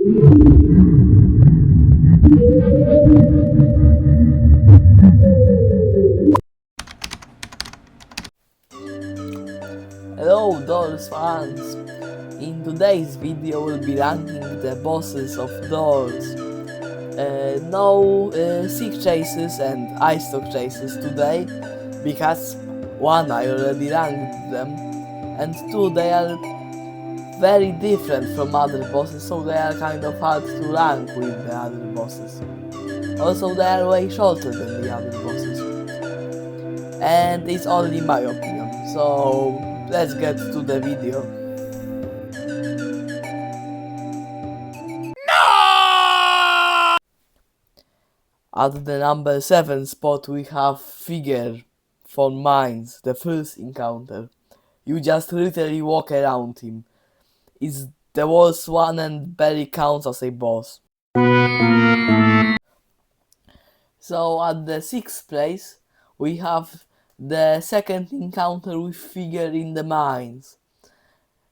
Hello Doors fans! In today's video we'll be ranking the bosses of Doors. No Sick Chases and Ice Stock Chases today, because one, I already ranked them, and two, they are very different from other bosses, so they are kind of hard to rank with the other bosses. Also, they are way shorter than the other bosses. And it's only my opinion, so let's get to the video. At the number 7 spot we have Figure from Mines, the first encounter. You just literally walk around him. It's the worst one and barely counts as a boss. So at the 6th place we have the second encounter with Figure in the Mines.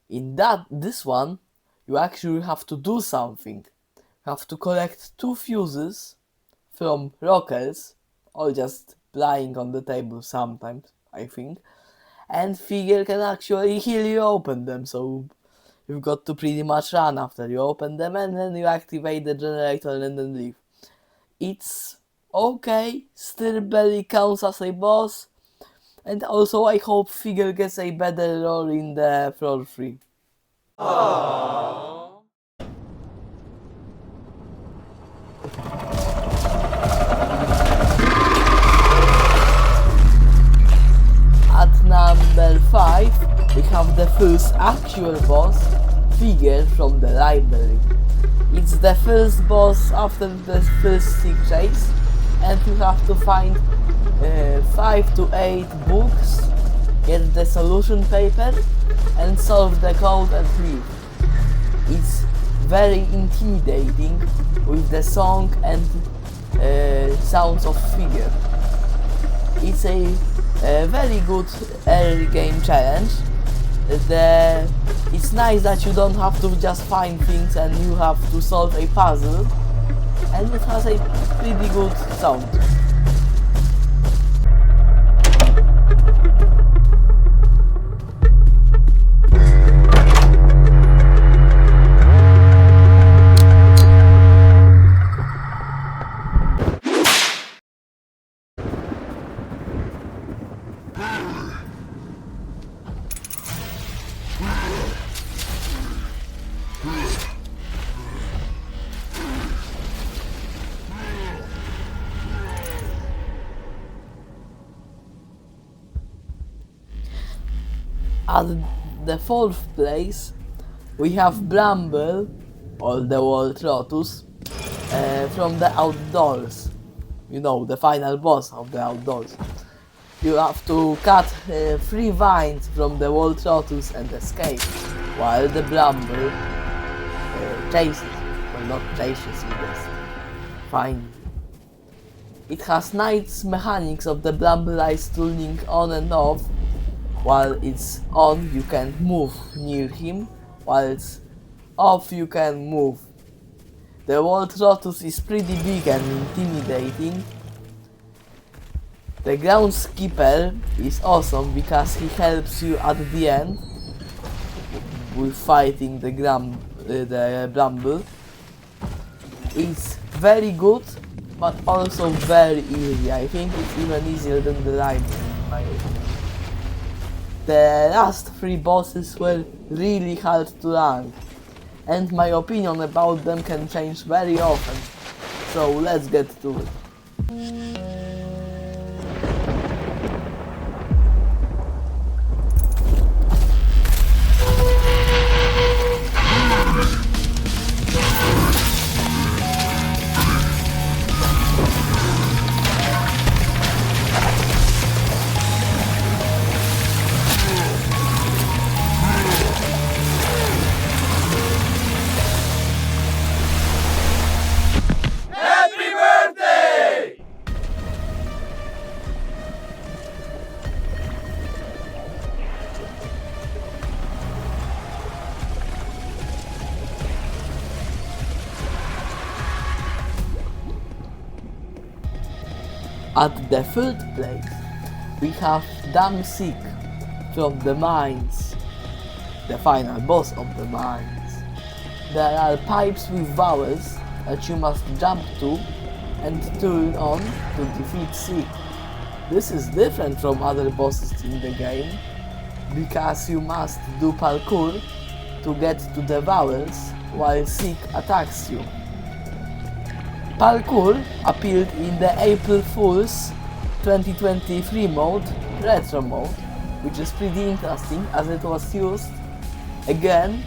In this one you actually have to do something. You have to collect 2 fuses from rockers, or just lying on the table sometimes, I think, and Figure can actually heal you open them, so you've got to pretty much run after you open them, and then you activate the generator and then leave. It's okay, still barely counts as a boss, and also I hope Figure gets a better role in the floor 3. At number 5 we have the first actual boss, Figure from the library. It's the first boss after the first Sick Chase, and you have to find 5 to 8 books, get the solution paper, and solve the code and leave. It's very intimidating with the song and sounds of Figure. It's a very good early game challenge. It's nice that you don't have to just find things and you have to solve a puzzle, and it has a pretty good sound. At the 4th place we have Bramble, or the Waltrotus, from the Outdoors. You know, the final boss of the Outdoors. You have to cut 3 vines from the Waltrotus and escape, while the Bramble chases, well, not chases, you just find. It has nice mechanics of the Bramble eyes turning on and off. While it's on, you can move near him, while it's off, you can move. The Waltrotus is pretty big and intimidating. The Groundskeeper is awesome because he helps you at the end with fighting the Bramble. It's very good, but also very easy. I think it's even easier than the library in my opinion. The last 3 bosses were really hard to rank, and my opinion about them can change very often, so let's get to it. At the third place, we have Damsik from the mines, the final boss of the mines. There are pipes with vowels that you must jump to and turn on to defeat Seek. This is different from other bosses in the game, because you must do parkour to get to the vowels while Seek attacks you. Parkour appeared in the April Fool's 2023 mode, Retro mode, which is pretty interesting as it was used again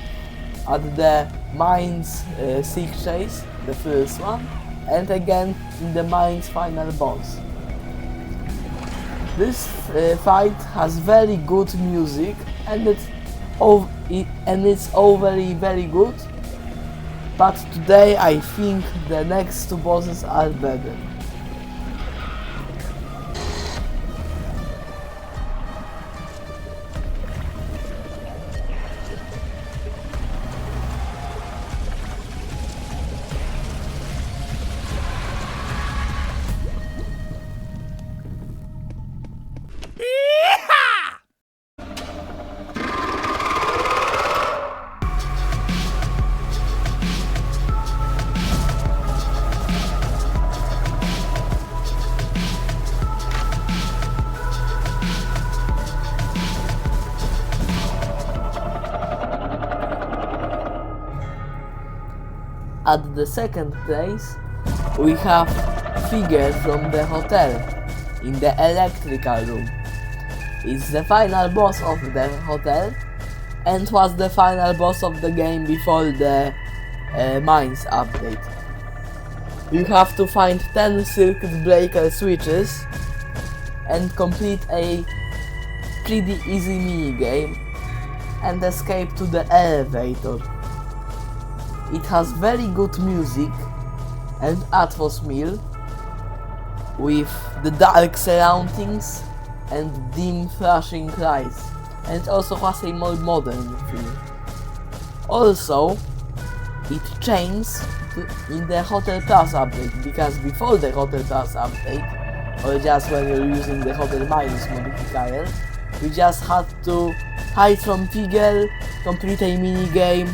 at the Mines Seek Chase, the first one, and again in the Mines final boss. This fight has very good music and it's overly very good, but today I think the next two bosses are better. At the second place, we have Figure from the hotel in the electrical room. It's the final boss of the hotel and was the final boss of the game before the Mines update. You have to find 10 circuit breaker switches and complete a pretty easy mini game and escape to the elevator. It has very good music and atmosphere with the dark surroundings and dim flashing lights, and it also has a more modern feel. Also, it changed in the Hotel Plus update, because before the Hotel Plus update, or just when you're using the Hotel Minus modifier, you just had to hide from Figure, complete a mini game,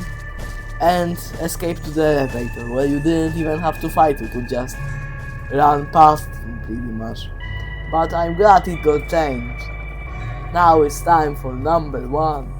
and escape to the elevator, where you didn't even have to fight it, you just run past him pretty much. But I'm glad it got changed. Now it's time for number 1.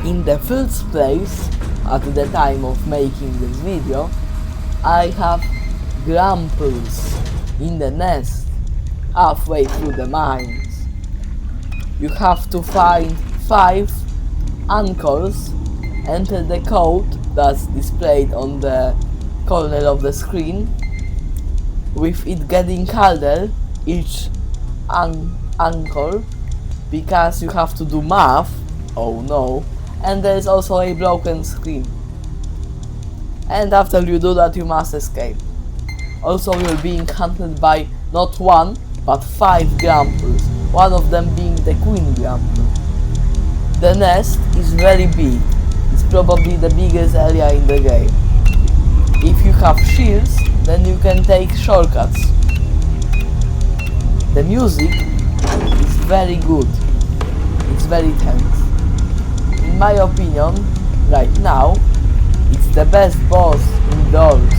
In the first place, at the time of making this video, I have Grampus in the nest, halfway through the mines. You have to find 5 anchors, enter the code that's displayed on the corner of the screen, with it getting harder each anchor, because you have to do math, oh no, and there is also a broken screen. And after you do that, you must escape. Also, you're being hunted by not 1, but 5 Grampus, one of them being the Queen Grampus. The nest is very big, it's probably the biggest area in the game. If you have shields, then you can take shortcuts. The music is very good. It's very tense. In my opinion, right now, it's the best boss in Doors.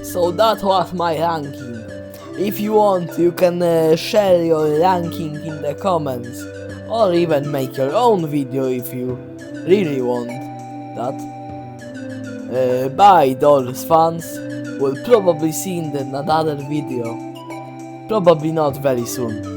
So that was my ranking. If you want, you can share your ranking in the comments, or even make your own video if you really want that. Bye Doors fans, we'll probably see in another video. Probably not very soon.